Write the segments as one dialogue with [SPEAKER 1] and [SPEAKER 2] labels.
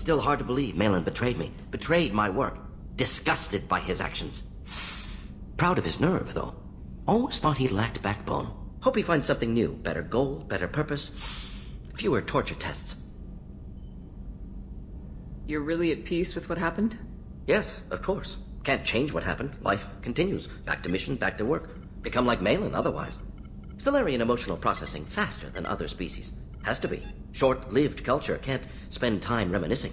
[SPEAKER 1] Still hard to believe Malin betrayed me. Betrayed my work. Disgusted by his actions. Proud of his nerve, though. Always thought he lacked backbone. Hope he finds something new. Better goal, better purpose. Fewer torture tests.
[SPEAKER 2] You're really at peace with what happened?
[SPEAKER 1] Yes, of course. Can't change what happened. Life continues. Back to mission, back to work. Become like Malin otherwise. Solarian emotional processing faster than other species. Has to be. Short-lived culture can't spend time reminiscing.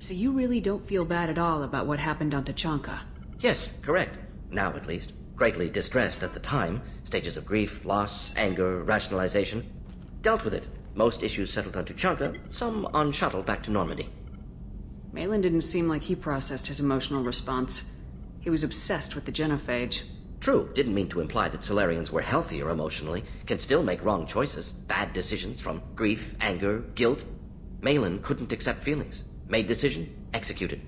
[SPEAKER 2] So you really don't feel bad at all about what happened on Tachanka?
[SPEAKER 1] Yes, correct. Now at least. Greatly distressed at the time. Stages of grief, loss, anger, rationalization. Dealt with it. Most issues settled on Tachanka, some on shuttle back to Normandy.
[SPEAKER 2] Malin didn't seem like he processed his emotional response. He was obsessed with the genophage.
[SPEAKER 1] True, didn't mean to imply that Solarians were healthier emotionally, can still make wrong choices, bad decisions from grief, anger, guilt. Malin couldn't accept feelings. Made decision, executed.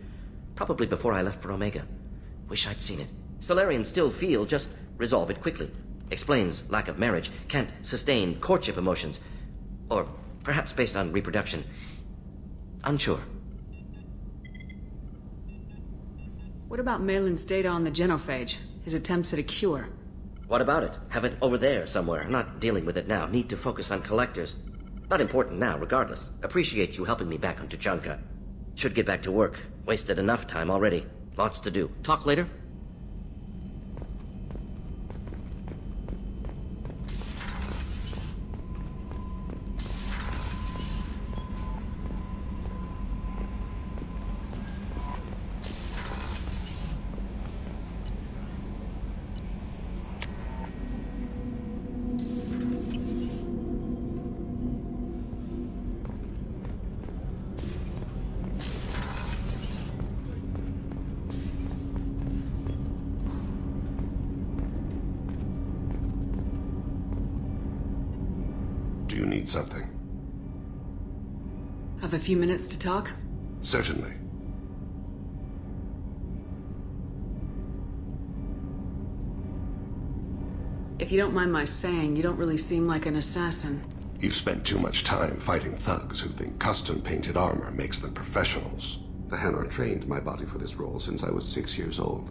[SPEAKER 1] Probably before I left for Omega. Wish I'd seen it. Solarians still feel, just resolve it quickly. Explains lack of marriage, can't sustain courtship emotions. Or perhaps based on reproduction. Unsure.
[SPEAKER 2] What about Malin's data on the genophage? His attempts at a cure?
[SPEAKER 1] What about it? Have it over there somewhere. Not dealing with it now. Need to focus on collectors. Not important now, regardless. Appreciate you helping me back on Tachanka. Should get back to work. Wasted enough time already. Lots to do. Talk later?
[SPEAKER 3] Do you need something?
[SPEAKER 2] Have a few minutes to talk?
[SPEAKER 3] Certainly.
[SPEAKER 2] If you don't mind my saying, you don't really seem like an assassin.
[SPEAKER 3] You've spent too much time fighting thugs who think custom-painted armor makes them professionals. The Hanar trained my body for this role since I was 6 years old.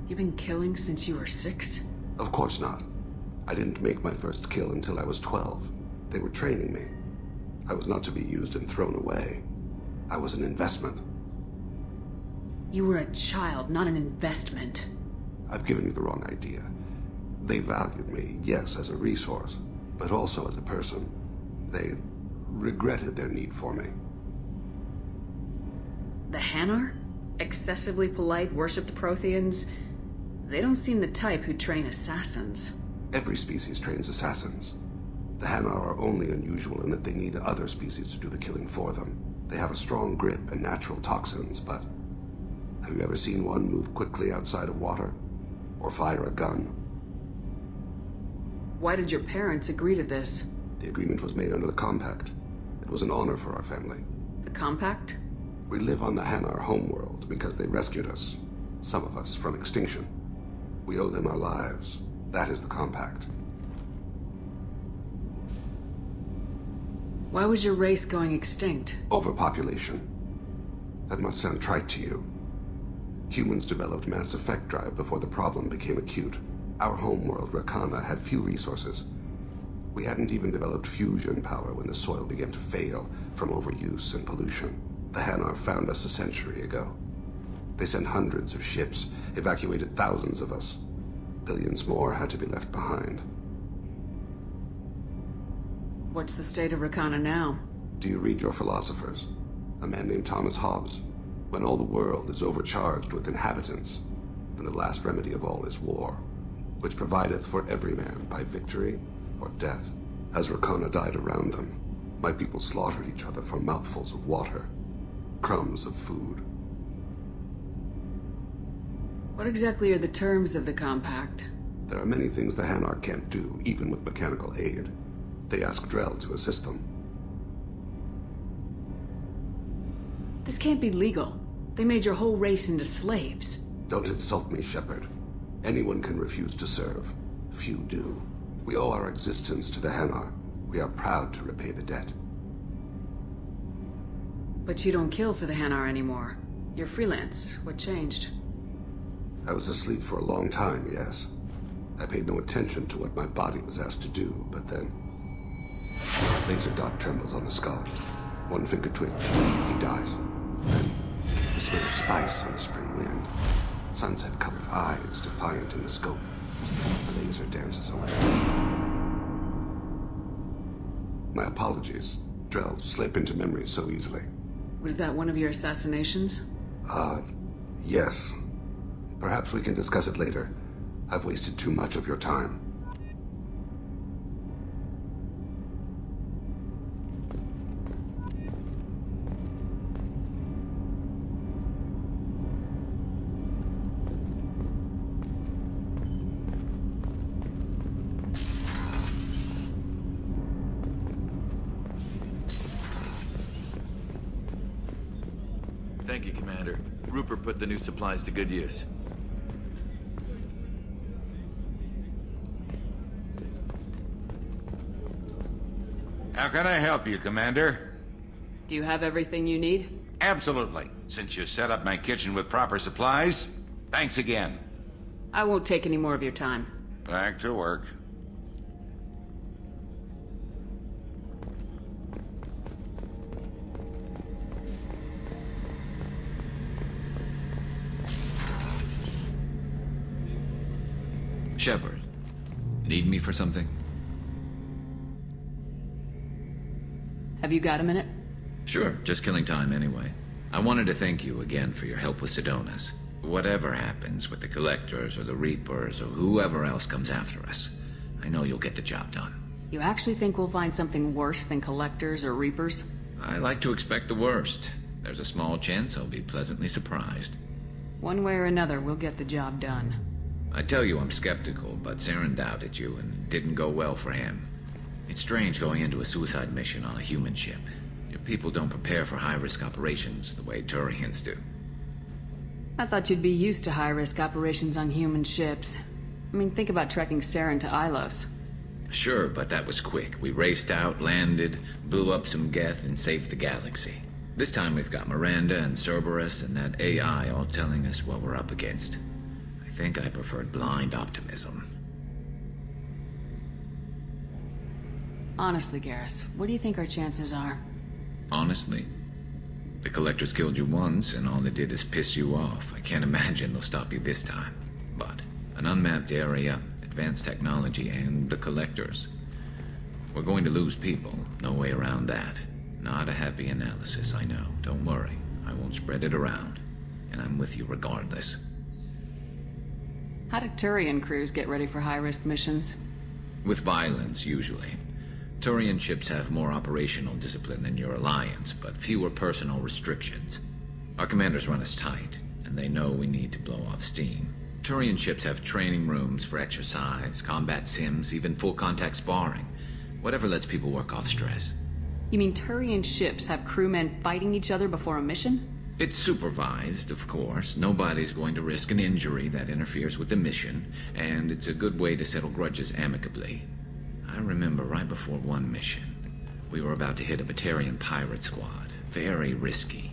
[SPEAKER 2] You've been killing since you were 6?
[SPEAKER 3] Of course not. I didn't make my first kill until I was 12. They were training me. I was not to be used and thrown away. I was an investment.
[SPEAKER 2] You were a child, not an investment.
[SPEAKER 3] I've given you the wrong idea. They valued me, yes, as a resource, but also as a person. They regretted their need for me.
[SPEAKER 2] The Hanar? Excessively polite, worship the Protheans? They don't seem the type who train assassins.
[SPEAKER 3] Every species trains assassins. The Hanar are only unusual in that they need other species to do the killing for them. They have a strong grip and natural toxins, but have you ever seen one move quickly outside of water? Or fire a gun?
[SPEAKER 2] Why did your parents agree to this?
[SPEAKER 3] The agreement was made under the Compact. It was an honor for our family.
[SPEAKER 2] The Compact?
[SPEAKER 3] We live on the Hanar homeworld because they rescued us, some of us, from extinction. We owe them our lives. That is the Compact.
[SPEAKER 2] Why was your race going extinct?
[SPEAKER 3] Overpopulation. That must sound trite to you. Humans developed mass effect drive before the problem became acute. Our homeworld, Rakana, had few resources. We hadn't even developed fusion power when the soil began to fail from overuse and pollution. The Hanar found us a century ago. They sent hundreds of ships, evacuated thousands of us. Billions more had to be left behind.
[SPEAKER 2] What's the state of Rakana now?
[SPEAKER 3] Do you read your philosophers? A man named Thomas Hobbes. When all the world is overcharged with inhabitants, then the last remedy of all is war, which provideth for every man by victory or death. As Rakana died around them, my people slaughtered each other for mouthfuls of water, crumbs of food.
[SPEAKER 2] What exactly are the terms of the Compact?
[SPEAKER 3] There are many things the Hanar can't do, even with mechanical aid. They ask Drell to assist them.
[SPEAKER 2] This can't be legal. They made your whole race into slaves.
[SPEAKER 3] Don't insult me, Shepard. Anyone can refuse to serve. Few do. We owe our existence to the Hanar. We are proud to repay the debt.
[SPEAKER 2] But you don't kill for the Hanar anymore. You're freelance. What changed?
[SPEAKER 3] I was asleep for a long time, yes. I paid no attention to what my body was asked to do, but then... Laser dot trembles on the skull. One finger twitch. He dies. Then, the smell of spice on the spring wind. Sunset-colored eyes defiant in the scope. The laser dances away. My apologies. Drell slip into memory so easily.
[SPEAKER 2] Was that one of your assassinations?
[SPEAKER 3] Yes. Perhaps we can discuss it later. I've wasted too much of your time.
[SPEAKER 4] Thank you, Commander. Rupert put the new supplies to good use.
[SPEAKER 5] How can I help you, Commander?
[SPEAKER 2] Do you have everything you need?
[SPEAKER 5] Absolutely. Since you set up my kitchen with proper supplies, thanks again.
[SPEAKER 2] I won't take any more of your time.
[SPEAKER 5] Back to work.
[SPEAKER 4] Shepard, need me for something?
[SPEAKER 2] Have you got a minute?
[SPEAKER 4] Sure, just killing time anyway. I wanted to thank you again for your help with Sedona's. Whatever happens with the Collectors or the Reapers or whoever else comes after us, I know you'll get the job done.
[SPEAKER 2] You actually think we'll find something worse than Collectors or Reapers?
[SPEAKER 4] I like to expect the worst. There's a small chance I'll be pleasantly surprised.
[SPEAKER 2] One way or another, we'll get the job done.
[SPEAKER 4] I tell you I'm skeptical, but Saren doubted you and it didn't go well for him. It's strange going into a suicide mission on a human ship. Your people don't prepare for high-risk operations the way Turians do.
[SPEAKER 2] I thought you'd be used to high-risk operations on human ships. I mean, think about trekking Saren to Ilos.
[SPEAKER 4] Sure, but that was quick. We raced out, landed, blew up some Geth, and saved the galaxy. This time we've got Miranda and Cerberus and that AI all telling us what we're up against. I think I preferred blind optimism.
[SPEAKER 2] Honestly, Garrus, what do you think our chances are?
[SPEAKER 4] Honestly, the Collectors killed you once, and all they did is piss you off. I can't imagine they'll stop you this time. But an unmapped area, advanced technology, and the Collectors. We're going to lose people. No way around that. Not a happy analysis, I know. Don't worry. I won't spread it around. And I'm with you regardless.
[SPEAKER 2] How do Turian crews get ready for high-risk missions?
[SPEAKER 4] With violence, usually. Turian ships have more operational discipline than your alliance, but fewer personal restrictions. Our commanders run us tight, and they know we need to blow off steam. Turian ships have training rooms for exercise, combat sims, even full-contact sparring. Whatever lets people work off stress.
[SPEAKER 2] You mean Turian ships have crewmen fighting each other before a mission?
[SPEAKER 4] It's supervised, of course. Nobody's going to risk an injury that interferes with the mission, and it's a good way to settle grudges amicably. I remember right before one mission, we were about to hit a Batarian pirate squad. Very risky.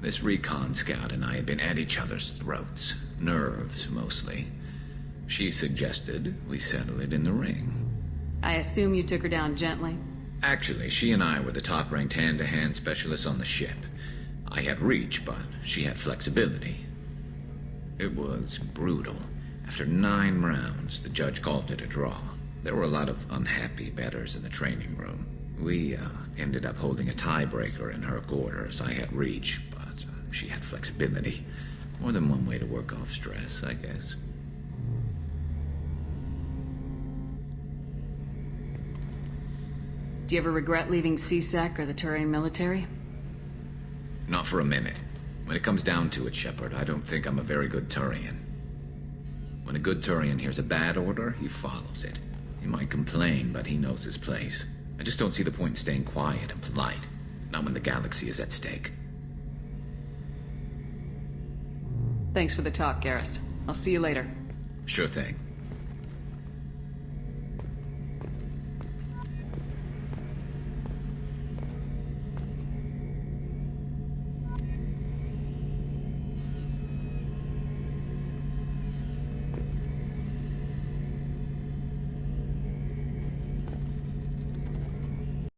[SPEAKER 4] This recon scout and I had been at each other's throats. Nerves, mostly. She suggested we settle it in the ring.
[SPEAKER 2] I assume you took her down gently?
[SPEAKER 4] Actually, she and I were the top-ranked hand-to-hand specialists on the ship. I had reach, but she had flexibility. It was brutal. After 9 rounds, the judge called it a draw. There were a lot of unhappy bettors in the training room. We ended up holding a tiebreaker in her quarters. I had reach, but she had flexibility. More than one way to work off stress, I guess.
[SPEAKER 2] Do you ever regret leaving CSEC or the Turian military?
[SPEAKER 4] Not for a minute. When it comes down to it, Shepard, I don't think I'm a very good Turian. When a good Turian hears a bad order, he follows it. He might complain, but he knows his place. I just don't see the point in staying quiet and polite. Not when the galaxy is at stake.
[SPEAKER 2] Thanks for the talk, Garrus. I'll see you later.
[SPEAKER 4] Sure thing.